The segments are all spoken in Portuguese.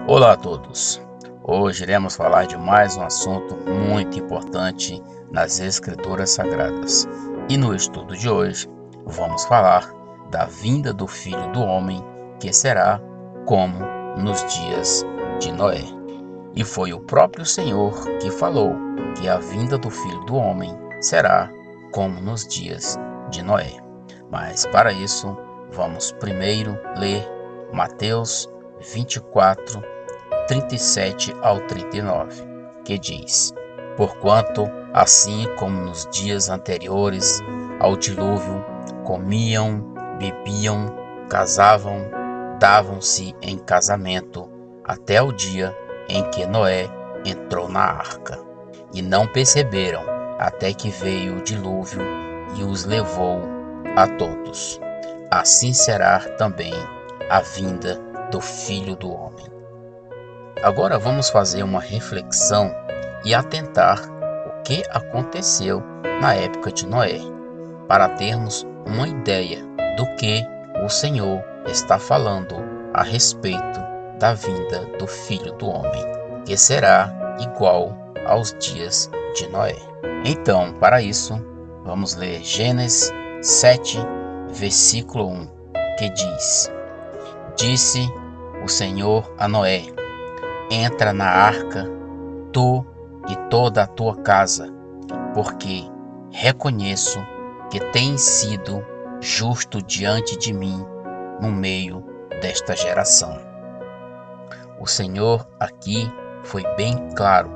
Olá a todos! Hoje iremos falar de mais um assunto muito importante nas Escrituras Sagradas. E no estudo de hoje, vamos falar da vinda do Filho do Homem, que será como nos dias de Noé. E foi o próprio Senhor que falou que a vinda do Filho do Homem será como nos dias de Noé. Mas para isso, vamos primeiro ler Mateus 24, 37 ao 39, que diz: Porquanto, assim como nos dias anteriores ao dilúvio, comiam, bebiam, casavam, davam-se em casamento, até o dia em que Noé entrou na arca, e não perceberam até que veio o dilúvio e os levou a todos. Assim será também a vinda do Filho do Homem. Agora vamos fazer uma reflexão e atentar o que aconteceu na época de Noé, para termos uma ideia do que o Senhor está falando a respeito da vinda do Filho do Homem, que será igual aos dias de Noé. Então, para isso, vamos ler Gênesis 7, versículo 1, que diz: Disse o Senhor a Noé: Entra na arca, tu e toda a tua casa, porque reconheço que tens sido justo diante de mim no meio desta geração. O Senhor aqui foi bem claro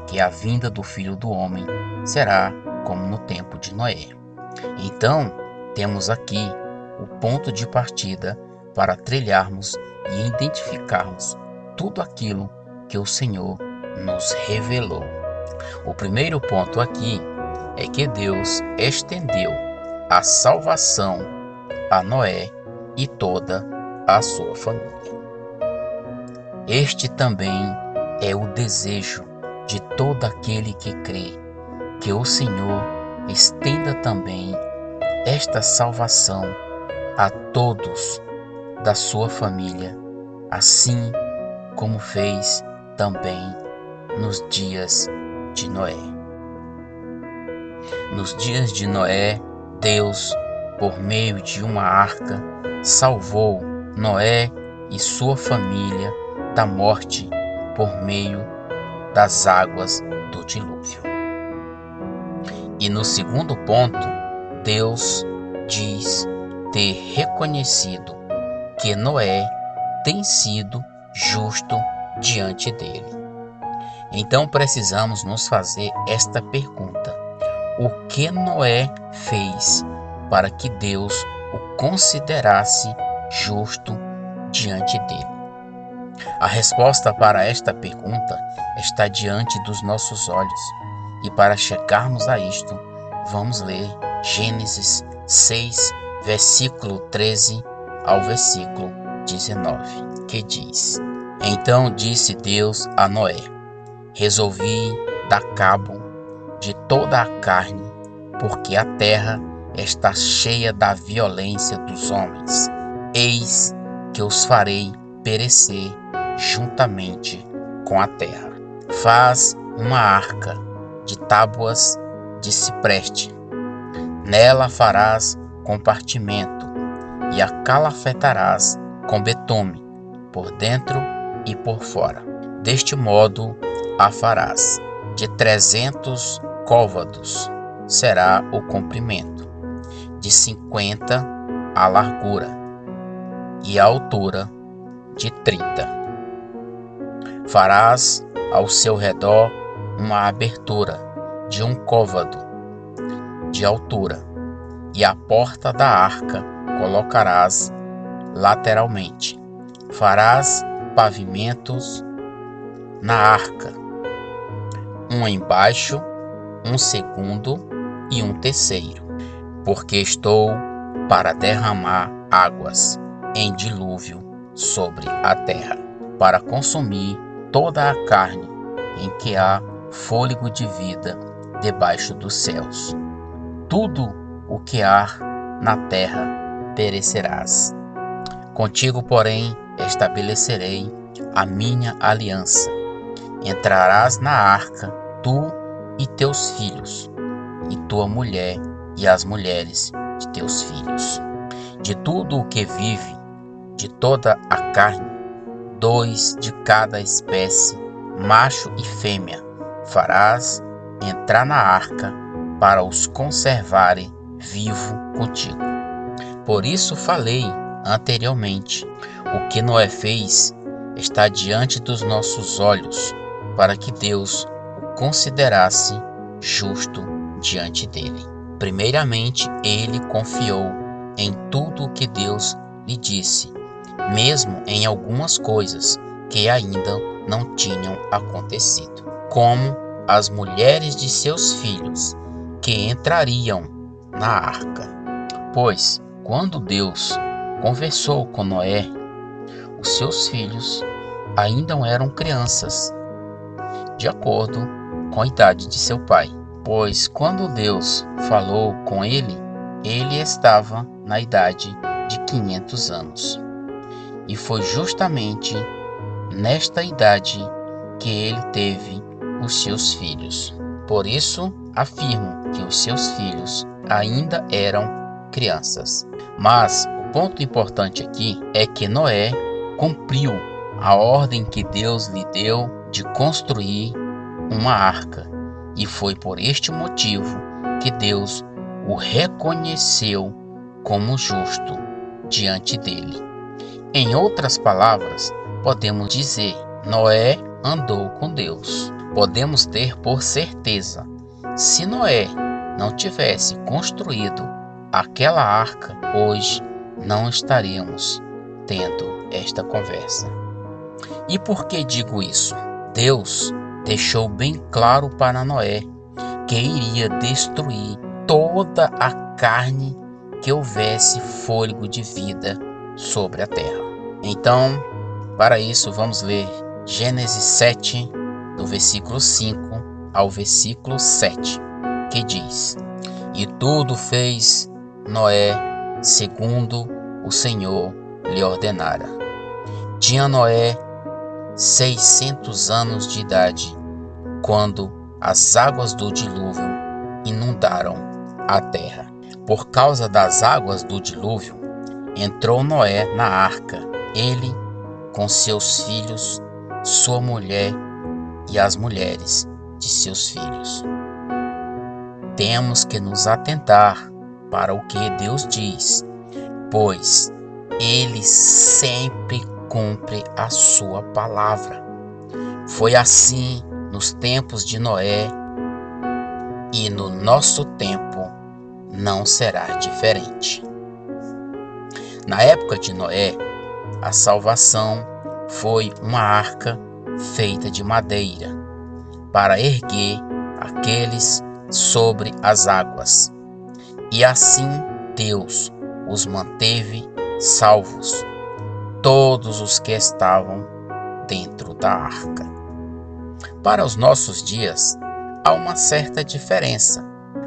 que a vinda do Filho do Homem será como no tempo de Noé. Então, temos aqui o ponto de partida para trilharmos e identificarmos tudo aquilo que o Senhor nos revelou. O primeiro ponto aqui é que Deus estendeu a salvação a Noé e toda a sua família. Este também é o desejo de todo aquele que crê, que o Senhor estenda também esta salvação a todos da sua família, assim como fez também nos dias de Noé. Nos dias de Noé, Deus, por meio de uma arca, salvou Noé e sua família da morte por meio das águas do dilúvio. E no segundo ponto, Deus diz ter reconhecido que Noé tem sido justo diante dele. Então precisamos nos fazer esta pergunta: o que Noé fez para que Deus o considerasse justo diante dele? A resposta para esta pergunta está diante dos nossos olhos, e para chegarmos a isto, vamos ler Gênesis 6, versículo 13 ao versículo 19, que diz: Então disse Deus a Noé: Resolvi dar cabo de toda a carne, porque a terra está cheia da violência dos homens. Eis que os farei perecer juntamente com a terra. Faz uma arca de tábuas de cipreste. Nela farás compartimento e a calafetarás com betume, por dentro e por fora. Deste modo a farás. De 300 côvados será o comprimento, de 50 a largura e a altura de 30. Farás ao seu redor uma abertura de 1 côvado de altura, e a porta da arca colocarás lateralmente. Farás pavimentos na arca, um embaixo, um segundo e um terceiro, porque estou para derramar águas em dilúvio sobre a terra, para consumir toda a carne em que há fôlego de vida debaixo dos céus. Tudo o que há na terra perecerás. Contigo, porém, estabelecerei a minha aliança. Entrarás na arca, tu e teus filhos, e tua mulher e as mulheres de teus filhos. De tudo o que vive, de toda a carne, 2 de cada espécie, macho e fêmea, farás entrar na arca para os conservarem vivo contigo. Por isso falei anteriormente, o que Noé fez está diante dos nossos olhos, para que Deus o considerasse justo diante dele. Primeiramente, ele confiou em tudo o que Deus lhe disse, mesmo em algumas coisas que ainda não tinham acontecido, como as mulheres de seus filhos que entrariam na arca. Pois, quando Deus conversou com Noé, os seus filhos ainda eram crianças, de acordo com a idade de seu pai. Pois quando Deus falou com ele, ele estava na idade de 500 anos. E foi justamente nesta idade que ele teve os seus filhos. Por isso, afirmo que os seus filhos ainda eram crianças. Mas o ponto importante aqui é que Noé cumpriu a ordem que Deus lhe deu de construir uma arca. E foi por este motivo que Deus o reconheceu como justo diante dele. Em outras palavras, podemos dizer, Noé andou com Deus. Podemos ter por certeza, se Noé não tivesse construído aquela arca, hoje não estaríamos tendo esta conversa. E por que digo isso? Deus deixou bem claro para Noé que iria destruir toda a carne que houvesse fôlego de vida sobre a terra. Então, para isso, vamos ler Gênesis 7, do versículo 5 ao versículo 7, que diz: E tudo fez Noé segundo o Senhor lhe ordenara. Tinha Noé 600 anos de idade, quando as águas do dilúvio inundaram a terra. Por causa das águas do dilúvio, entrou Noé na arca, ele com seus filhos, sua mulher e as mulheres de seus filhos. Temos que nos atentar para o que Deus diz, pois Ele sempre cumpre a sua palavra. Foi assim nos tempos de Noé e no nosso tempo não será diferente. Na época de Noé, a salvação foi uma arca feita de madeira para erguer aqueles sobre as águas. E assim Deus os manteve salvos, todos os que estavam dentro da arca. Para os nossos dias, há uma certa diferença.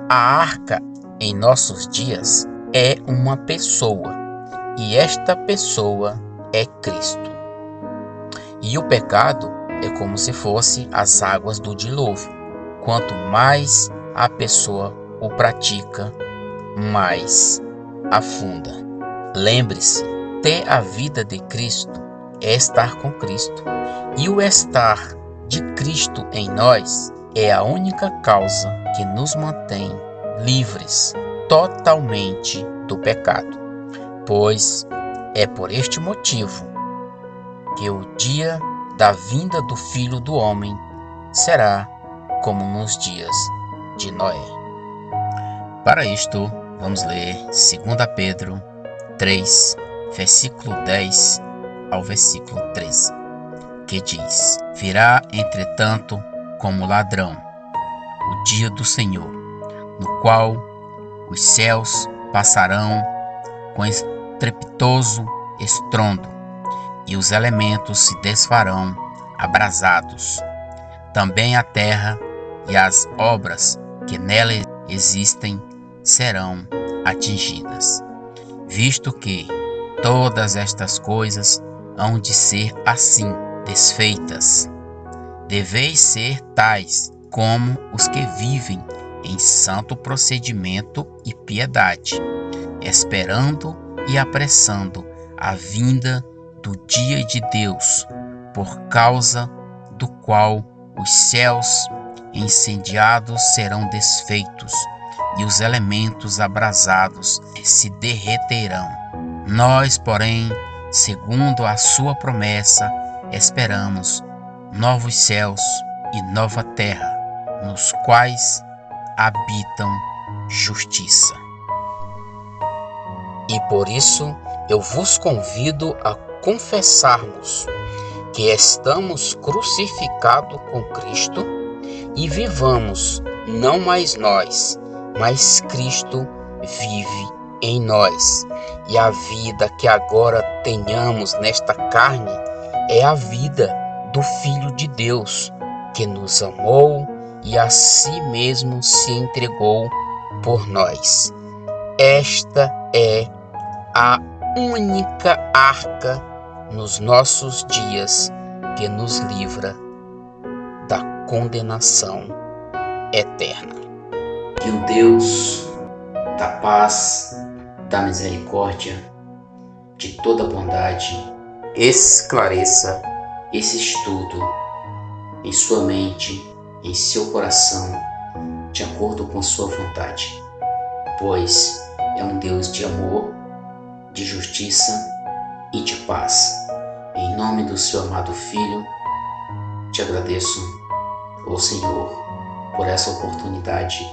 A arca em nossos dias é uma pessoa, e esta pessoa é Cristo. E o pecado é como se fosse as águas do dilúvio. Quanto mais a pessoa o pratica, mais afunda. Lembre-se, ter a vida de Cristo é estar com Cristo. E o estar de Cristo em nós é a única causa que nos mantém livres totalmente do pecado. Pois é por este motivo que o dia da vinda do Filho do Homem será como nos dias de Noé. Para isto, vamos ler 2 Pedro 3, versículo 10 ao versículo 13, que diz: Virá, entretanto, como ladrão o dia do Senhor, no qual os céus passarão com estrepitoso estrondo, e os elementos se desfarão abrasados. Também a terra e as obras que nela existem serão atingidas. Visto que todas estas coisas hão de ser assim, desfeitas. Deveis ser tais como os que vivem em santo procedimento e piedade, esperando e apressando a vinda do dia de Deus, por causa do qual os céus incendiados serão desfeitos e os elementos abrasados se derreterão. Nós, porém, segundo a sua promessa, esperamos novos céus e nova terra, nos quais habitam justiça. E por isso eu vos convido a confessarmos que estamos crucificados com Cristo e vivamos não mais nós, mas Cristo vive em nós. E a vida que agora tenhamos nesta carne é a vida do Filho de Deus, que nos amou e a si mesmo se entregou por nós. Esta é a única arca nos nossos dias que nos livra da condenação eterna. Que o Deus da paz, da misericórdia, de toda bondade, esclareça esse estudo em sua mente, em seu coração, de acordo com sua vontade, pois é um Deus de amor, de justiça e de paz. Em nome do seu amado Filho, te agradeço, ó Senhor, por essa oportunidade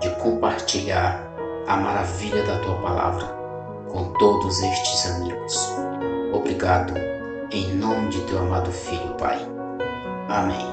de compartilhar a maravilha da tua palavra com todos estes amigos. Obrigado, em nome de teu amado Filho, Pai. Amém.